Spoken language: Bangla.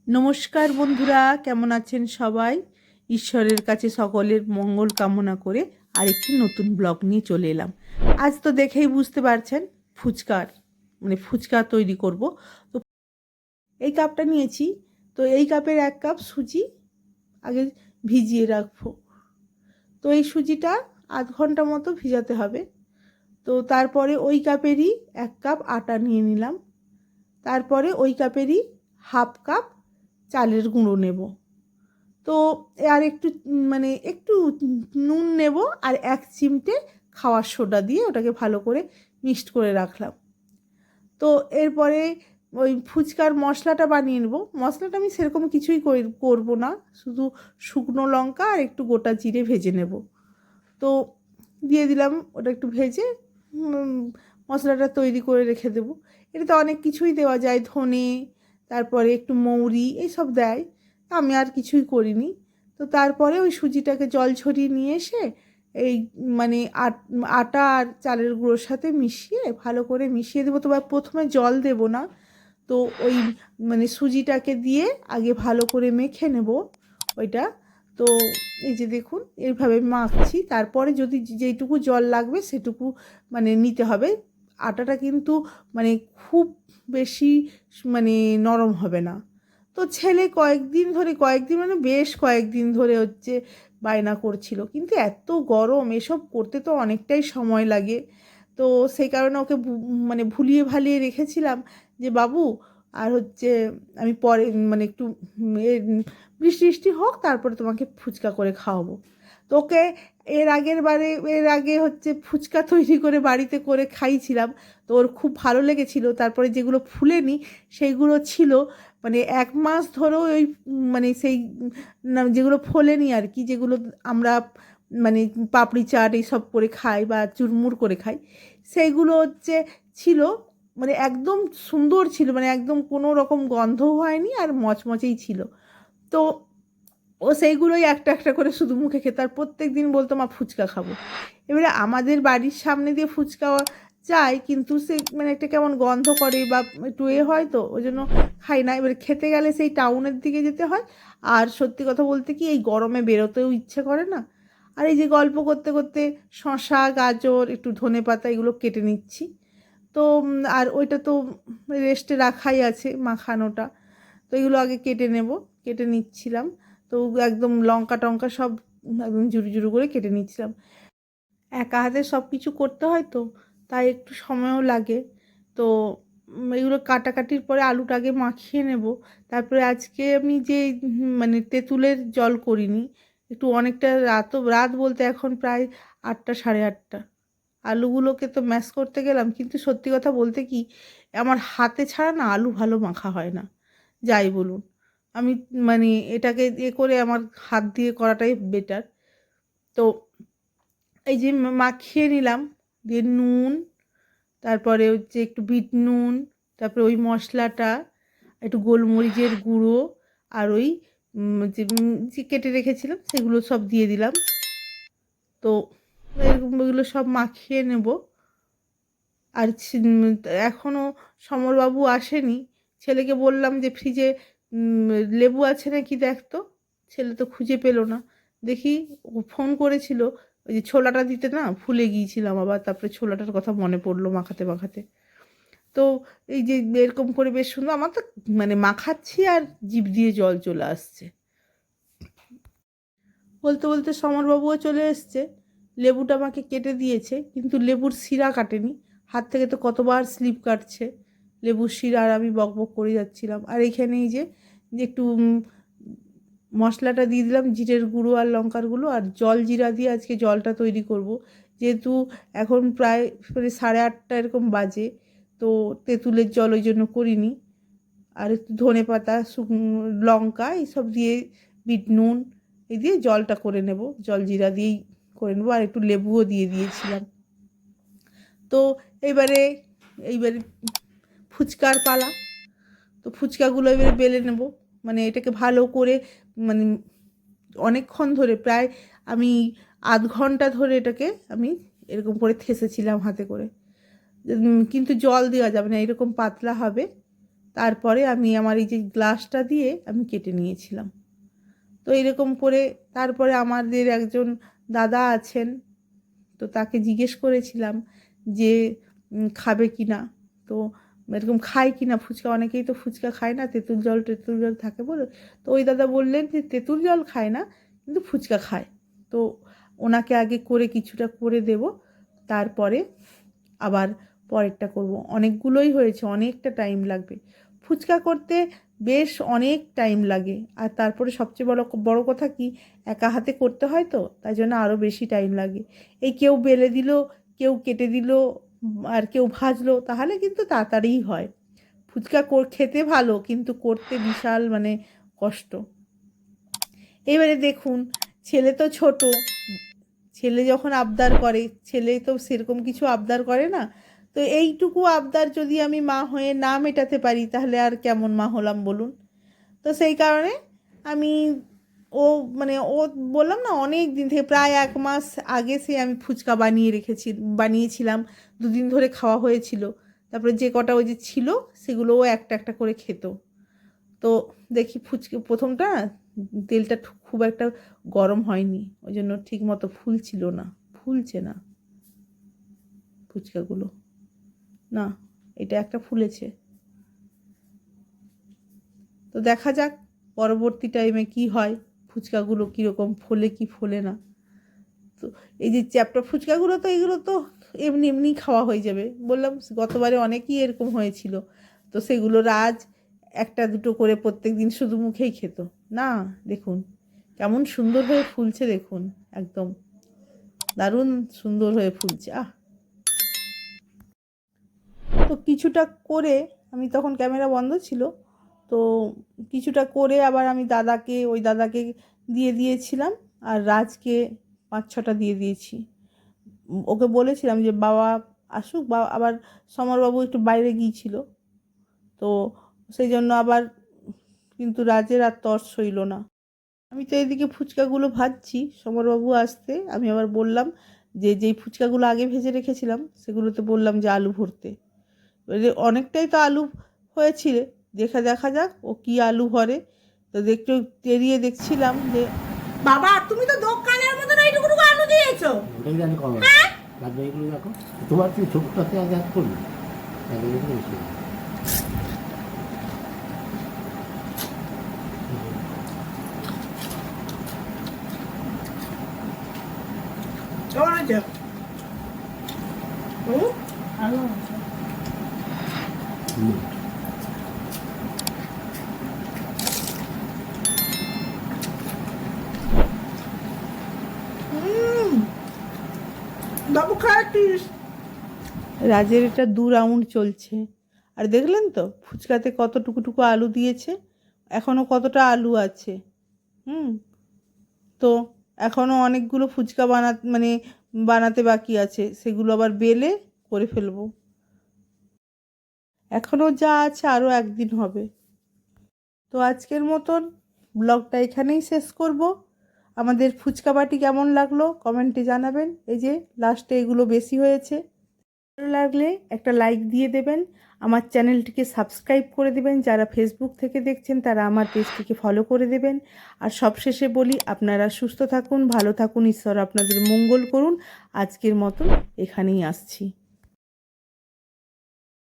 নমস্কার বন্ধুরা, কেমন আছেন সবাই? ঈশ্বরের কাছে সকলের মঙ্গল কামনা করে আরেকটি নতুন ব্লগ নিয়ে চলে এলাম। আজ তো দেখেই বুঝতে পারছেন ফুচকা তৈরি করব। তো এই কাপটা নিয়েছি, তো এই কাপের 1 কাপ সুজি আগে ভিজিয়ে রাখবো। তো এই সুজিটা আধ ঘন্টা মতো ভিজাতে হবে। তো তারপরে ওই কাপেরই 1 কাপ আটা নিয়ে নিলাম। তারপরে ওই কাপেরই হাফ কাপ চালের গুঁড়ো নেব। তো আর একটু একটু নুন নেব, আর 1 চিমটে খাওয়ার সোডা দিয়ে ওটাকে ভালো করে মিক্সড করে রাখলাম। তো এরপরে ওই ফুচকার মশলাটা বানিয়ে নেব। মশলাটা আমি সেরকম কিছুই করব না, শুধু শুকনো লঙ্কা আর একটু গোটা জিরে ভেজে নেব। তো দিয়ে দিলাম, ওটা একটু ভেজে মশলাটা তৈরি করে রেখে দেবো। এটাতে অনেক কিছুই দেওয়া যায়, ধনে, তারপরে একটু মৌরি, এইসব দেয়। আমি আর কিছুই করিনি। তো তারপরে ওই সুজিটাকে জল ঝরিয়ে নিয়ে এসে এই মানে আটা আর চালের গুঁড়োর সাথে মিশিয়ে ভালো করে মিশিয়ে দেবো। তবে প্রথমে জল দেব না। তো ওই সুজিটাকে দিয়ে আগে ভালো করে মেখে নেব ওইটা। তো এই যে দেখুন, এইভাবে মাখছি। তারপরে যদি যেইটুকু জল লাগবে সেটুকু নিতে হবে। আটাটা কিন্তু খুব বেশি নরম হবে না। তো ছেলে বেশ কয়েকদিন ধরে হচ্ছে বায়না করছিল, কিন্তু এত গরম, এসব করতে তো অনেকটাই সময় লাগে। তো সেই কারণে ওকে ভুলিয়ে ভালিয়ে রেখেছিলাম যে বাবু, আর হচ্ছে আমি পরে একটু বৃষ্টি বৃষ্টি হোক, তারপরে তোমাকে ফুচকা করে খাওয়াবো। তো ওকে এর আগে হচ্ছে ফুচকা তৈরি করে বাড়িতে করে খাইয়েছিলাম। তো ওর খুব ভালো লেগেছিলো। তারপরে যেগুলো ফুলেনি সেইগুলো ছিল 1 মাস ধরেও ওই সেই যেগুলো ফোলেনি আর কি, যেগুলো আমরা মানে পাপড়ি চাট এইসব করে খাই বা চুরমুর করে খাই, সেইগুলো হচ্ছে ছিল একদম সুন্দর ছিল, একদম কোনো রকম গন্ধও হয়নি আর মচমচেই ছিল। তো ও সেইগুলোই একটা একটা করে শুধু মুখে খেত, আর প্রত্যেক দিন বলতো মা ফুচকা খাবো। এবারে আমাদের বাড়ির সামনে দিয়ে ফুচকা যায়, কিন্তু সে একটা কেমন গন্ধ করে বা একটু হয়, তো ওই জন্য খাই না। এবারে খেতে গেলে সেই টাউনের দিকে যেতে হয়, আর সত্যি কথা বলতে কি এই গরমে বেরোতেও ইচ্ছে করে না। আর এই যে গল্প করতে করতে শসা, গাজর, একটু ধনেপাতা এগুলো কেটে নিচ্ছি। তো আর ওইটা তো রেস্টে রাখাই আছে মাখানোটা। তো এগুলো আগে কেটে নেব, কেটে নিচ্ছিলাম। তো একদম লঙ্কা টঙ্কা সব একদম ঝুরু ঝুরু করে কেটে নিচ্ছিলাম। একা হাতে সব কিছু করতে হয়, তো তাই একটু সময়ও লাগে। তো এগুলো কাটাকাটির পরে আলুটা আগে মাখিয়ে নেব। তারপরে আজকে আমি যে তেঁতুলের জল করিনি, একটু অনেকটা রাত বলতে এখন প্রায় 8টা, সাড়ে 8টা। আলুগুলোকে তো ম্যাশ করতে গেলাম, কিন্তু সত্যি কথা বলতে কি আমার হাতে ছাড়া না আলু ভালো মাখা হয় না, যাই বলুন। আমি এটাকে করে আমার হাত দিয়ে করাটাই বেটার। তো এই যে মাখিয়ে নিলাম, দিয়ে নুন, তারপরে হচ্ছে একটু বিট নুন, তারপরে ওই মশলাটা, একটু গোলমরিচের গুঁড়ো, আর ওই যে কেটে রেখেছিলাম সেগুলো সব দিয়ে দিলাম। তো এগুলো সব মাখিয়ে নেব। আর এখনও সমরবাবু আসেনি। ছেলেকে বললাম যে ফ্রিজে লেবু আছে নাকি দেখ তো। ছেলে তো খুঁজে পেলো না। দেখি ও ফোন করেছিল, ওই যে ছোলাটা দিতে, না ভুলে গিয়েছিলাম আবার, তারপরে ছোলাটার কথা মনে পড়লো মাখাতে মাখাতে। তো এই যে এরকম করে বেশ সুন্দর, আমার তো মাখাচ্ছি আর জিভ দিয়ে জল চলে আসছে। বলতে বলতে সমরবাবুও চলে এসছে। লেবুটা আমাকে কেটে দিয়েছে, কিন্তু লেবুর শিরা কাটেনি। হাত থেকে তো কতবার স্লিপ কাটছে লেবুর শিরা, আর আমি বকবক করে যাচ্ছিলাম। আর এখানে এই যে একটু মশলাটা দিয়ে দিলাম, জিরের গুঁড়ো আর লঙ্কার গুঁড়ো, আর জল জিরা দিয়ে আজকে জলটা তৈরি করব। যেহেতু এখন প্রায় 8:30 এরকম বাজে, তো তেঁতুলের জল ওই জন্য করিনি। আর একটু ধনেপাতা, লঙ্কা এইসব দিয়ে, বিট নুন এই দিয়ে জলটা করে নেব, জল জিরা দিয়েই করে নেবো। আর একটু লেবুও দিয়ে দিয়েছিলাম। তো এইবারে এইবারে ফুচকার পালা। তো ফুচকাগুলো এবারে বেলে নেব। এটাকে ভালো করে মানে অনেকক্ষণ ধরে, প্রায় আমি আধ ঘন্টা ধরে এটাকে আমি এরকম করে থেসেছিলাম হাতে করে। কিন্তু জল দেওয়া যাবে না, এরকম পাতলা হবে, তারপরে আমি আমার এই যে গ্লাসটা দিয়ে আমি কেটে নিয়েছিলাম। তো এরকম করে তারপরে আমাদের একজন দাদা আছেন, তো তাকে জিজ্ঞেস করেছিলাম যে খাবে কি না, তো এরকম খায় কি না ফুচকা, অনেকেই তো ফুচকা খায় না, তেঁতুল জল থাকে বলে। তো ওই দাদা বললেন যে তেঁতুল জল খায় না কিন্তু ফুচকা খায়। তো ওনাকে আগে করে কিছুটা করে দেব, তারপরে আবার পরেরটা করব। অনেকগুলোই হয়েছে, অনেকটা টাইম লাগবে ফুচকা করতে, বেশ অনেক টাইম লাগে। আর তারপরে সবচেয়ে বড় কথা কি, একা হাতে করতে হয় তো, তাই জন্য আরও বেশি টাইম লাগে। এই কেউ বেলে দিল, কেউ কেটে দিল, আর কেউ ভাজলো, তাহলে কিন্তু তাড়াতাড়িই হয়। ফুচকা খেতে ভালো কিন্তু করতে বিশাল মানে কষ্ট। এবারে দেখুন, ছেলে তো ছোট, ছেলে যখন আবদার করে, ছেলে তো সেরকম কিছু আবদার করে না, তো এইটুকু আবদার যদি আমি মা হয়ে না মেটাতে পারি তাহলে আর কেমন মা হলাম বলুন। তো সেই কারণে আমি ও মানে ও বললাম না, অনেক দিন থেকে প্রায় 1 মাস আগে সে আমি ফুচকা বানিয়েছিলাম, 2 দিন ধরে খাওয়া হয়েছিল। তারপরে যে কটা ওই যে ছিল সেগুলো ও একটা একটা করে খেত। তো দেখি ফুচকা প্রথমটা তেলটা খুব একটা গরম হয়নি, ওই জন্য ঠিক মতো ফুলছে না ফুচকাগুলো। না, এটা একটা ফুলেছে। তো দেখা যাক পরবর্তী টাইমে কি হয়, ফুচকাগুলো কীরকম ফোলে কি ফোলে না। তো এই যে চ্যাপটা ফুচকাগুলো, তো এগুলো তো এমনি খাওয়া হয়ে যাবে। বললাম গতবারে অনেকই এরকম হয়েছিল, তো সেগুলো রাজ একটা দুটো করে প্রত্যেক দিন শুধু মুখেই খেত না। দেখুন কেমন সুন্দর হয়ে ফুলছে, দেখুন একদম দারুণ সুন্দর হয়ে ফুলছে। তো কিছুটা করে আমি তখন ক্যামেরা বন্ধ ছিল, তো কিছুটা করে আবার আমি ওই দাদাকে দিয়ে দিয়েছিলাম, আর রাজকে 5-6টা দিয়ে দিয়েছি। ওকে বলেছিলাম যে বাবা আসুক, বা আবার সমরবাবু একটু বাইরে গিয়েছিল, তো সেই জন্য আবার কিন্তু রাজের আর তর সইল না। আমি তো এদিকে ফুচকাগুলো ভাজছি, সমরবাবু আসতে আমি আবার বললাম যে যেই ফুচকাগুলো আগে ভেজে রেখেছিলাম সেগুলোতে বললাম যে আলু ভরতে। অনেকটাই তো আলু হয়েছিল, দেখা যাক ও কি আলু ভরে। তো একটু তেড়িয়ে দেখছিলাম যে বাবা তুমি তো দোকানের মতন এইটুকু আলু দিয়েছো। ওটাই জানি কম হ্যাঁ লাগবে, এগুলো দেখো তোমার কি ছোটটাতে আগে হাত করবে কেমন আছে? ভালো। বাবু খাচ্ছিস? রাজের এটা 2 রাউন্ড চলছে, আর দেখলেন তো ফুচকাতে কত টুকু আলু দিয়েছে, এখনও কতটা আলু আছে। তো এখনও অনেকগুলো ফুচকা বানাতে বাকি আছে, সেগুলো আবার বেলে করে ফেলবো। এখনও যা আছে আরও একদিন হবে। তো আজকের মতন ব্লগটা এখানেই শেষ করব। আমাদের ফুচকা বাটি কেমন লাগলো কমেন্টে জানাবেন। এই যে লাস্টে এগুলো বেশি হয়েছে। ভালো লাগলে একটা লাইক দিয়ে দেবেন, আমার চ্যানেলটিকে সাবস্ক্রাইব করে দেবেন, যারা ফেসবুক থেকে দেখছেন তারা আমার পেজটিকে ফলো করে দেবেন। আর সবশেষে বলি, আপনারা সুস্থ থাকুন, ভালো থাকুন, ঈশ্বর আপনাদের মঙ্গল করুন। আজকের মতন এখানেই আসছি।